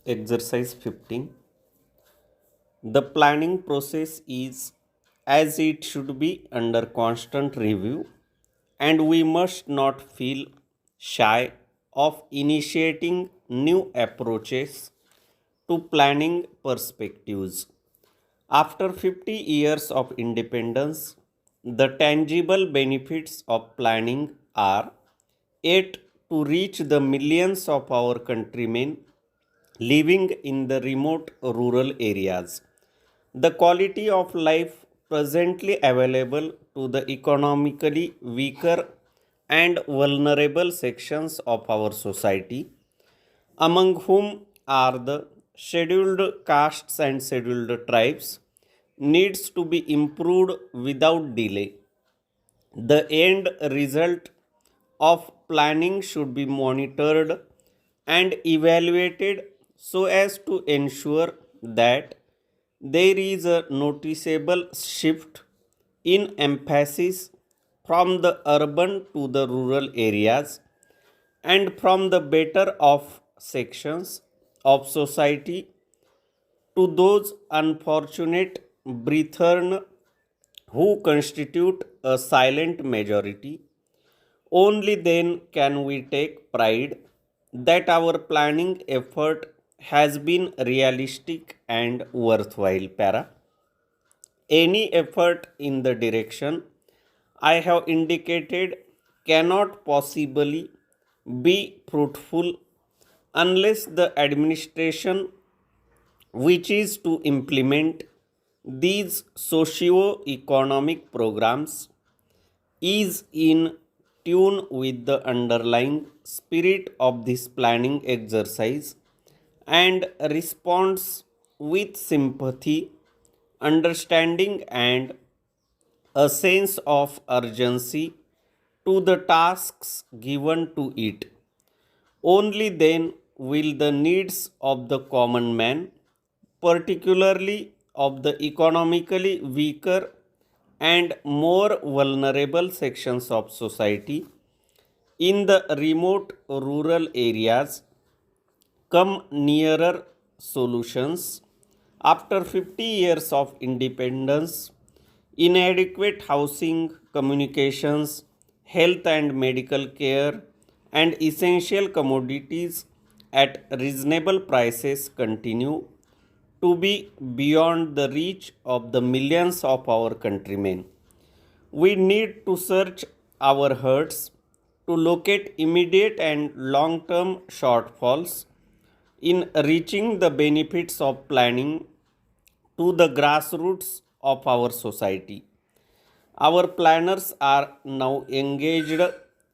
Exercise 15. The planning process is as it should be under constant review, and we must not feel shy of initiating new approaches to planning perspectives. After 50 years of independence, the tangible benefits of planning are yet to reach the millions of our countrymen living in the remote rural areas. The quality of life presently available to the economically weaker and vulnerable sections of our society, among whom are the scheduled castes and scheduled tribes, needs to be improved without delay. The end result of planning should be monitored and evaluated so as to ensure that there is a noticeable shift in emphasis from the urban to the rural areas and from the better off sections of society to those unfortunate brethren who constitute a silent majority. Only then can we take pride that our planning effort has been realistic and worthwhile. Para. Any effort in the direction I have indicated cannot possibly be fruitful unless the administration which is to implement these socio-economic programs is in tune with the underlying spirit of this planning exercise and responds with sympathy, understanding, and a sense of urgency to the tasks given to it. Only then will the needs of the common man, particularly of the economically weaker and more vulnerable sections of society in the remote rural areas, come nearer solutions. After 50 years of independence, inadequate housing, communications, health and medical care, and essential commodities at reasonable prices continue to be beyond the reach of the millions of our countrymen. We need to search our hearts to locate immediate and long term shortfalls in reaching the benefits of planning to the grassroots of our society. Our planners are now engaged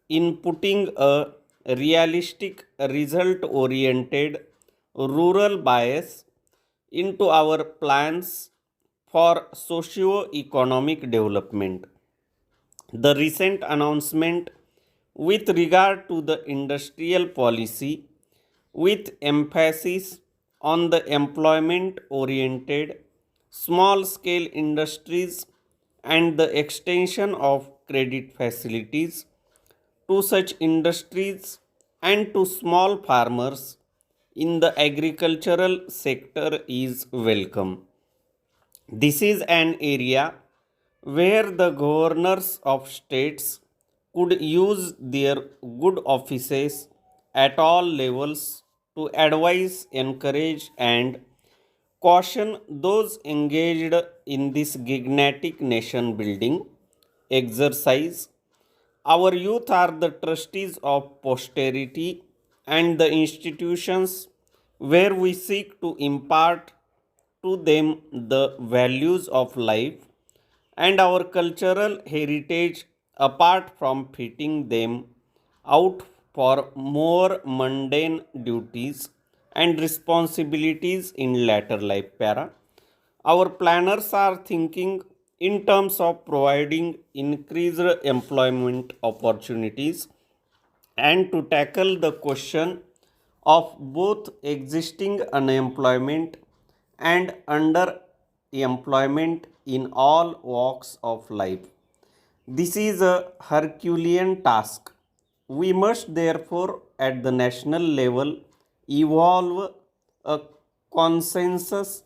in putting a realistic, result oriented rural bias into our plans for socio economic development. The recent announcement with regard to the industrial policy, with emphasis on the employment oriented small scale industries and the extension of credit facilities to such industries and to small farmers in the agricultural sector is welcome. This is an area where the governors of states could use their good offices at all levels to advise, encourage, and caution those engaged in this gigantic nation building exercise. Our youth are the trustees of posterity and the institutions where we seek to impart to them the values of life and our cultural heritage apart from fitting them out for more mundane duties and responsibilities in later life. Para. Our planners are thinking in terms of providing increased employment opportunities and to tackle the question of both existing unemployment and underemployment in all walks of life. This is a Herculean task. We must therefore, at the national level, evolve a consensus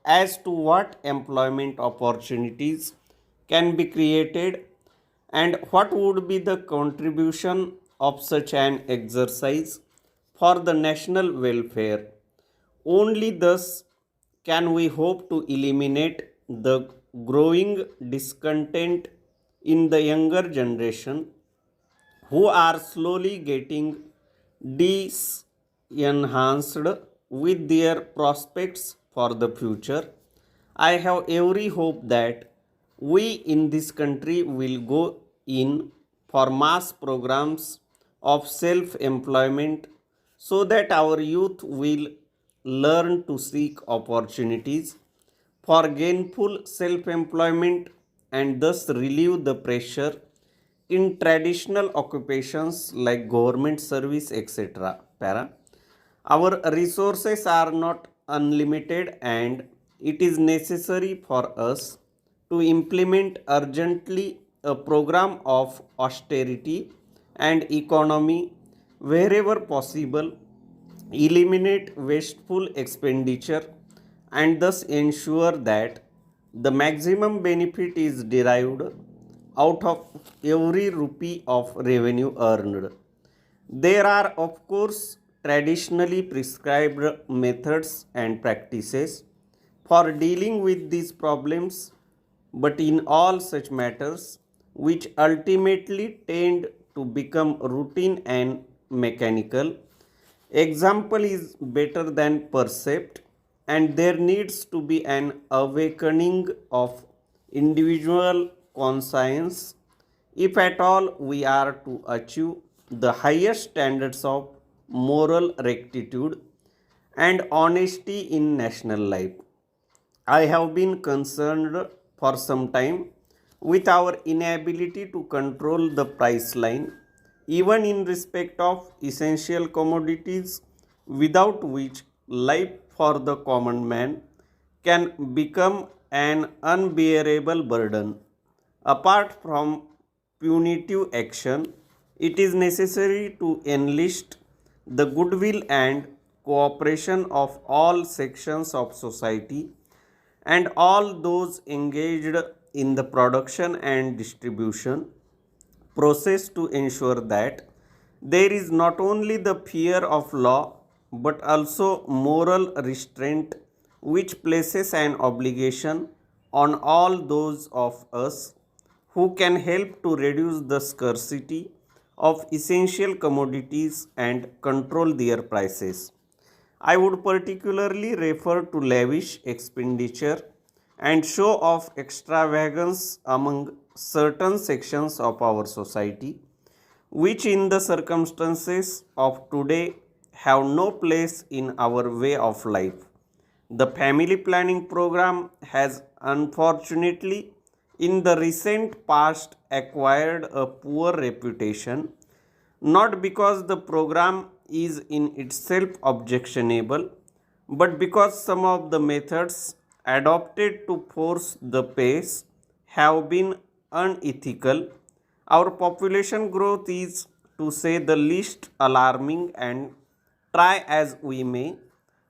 as to what employment opportunities can be created and what would be the contribution of such an exercise for the national welfare. Only thus can we hope to eliminate the growing discontent in the younger generation who are slowly getting disenhanced with their prospects for the future. I have every hope that we in this country will go in for mass programs of self employment so that our youth will learn to seek opportunities for gainful self employment and thus relieve the pressure in traditional occupations like government service etc. Para. Our resources are not unlimited and it is necessary for us to implement urgently a program of austerity and economy wherever possible, eliminate wasteful expenditure and thus ensure that the maximum benefit is derived out of every rupee of revenue earned. There are, of course, traditionally prescribed methods and practices for dealing with these problems, but in all such matters, which ultimately tend to become routine and mechanical, example is better than percept, and there needs to be an awakening of individual conscience if at all we are to achieve the highest standards of moral rectitude and honesty in national life. I have been concerned for some time with our inability to control the price line, even in respect of essential commodities, without which life for the common man can become an unbearable burden. Apart from punitive action, it is necessary to enlist the goodwill and cooperation of all sections of society and all those engaged in the production and distribution process to ensure that there is not only the fear of law but also moral restraint which places an obligation on all those of us who can help to reduce the scarcity of essential commodities and control their prices. I would particularly refer to lavish expenditure and show of extravagance among certain sections of our society, which in the circumstances of today have no place in our way of life. The family planning program has unfortunately in the recent past acquired a poor reputation, not because the program is in itself objectionable, but because some of the methods adopted to force the pace have been unethical. Our population growth is, to say the least, alarming, and try as we may,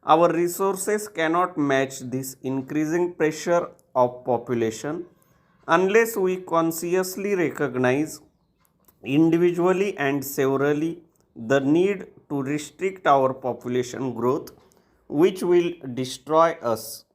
our resources cannot match this increasing pressure of population unless we consciously recognize individually and severally the need to restrict our population growth, which will destroy us.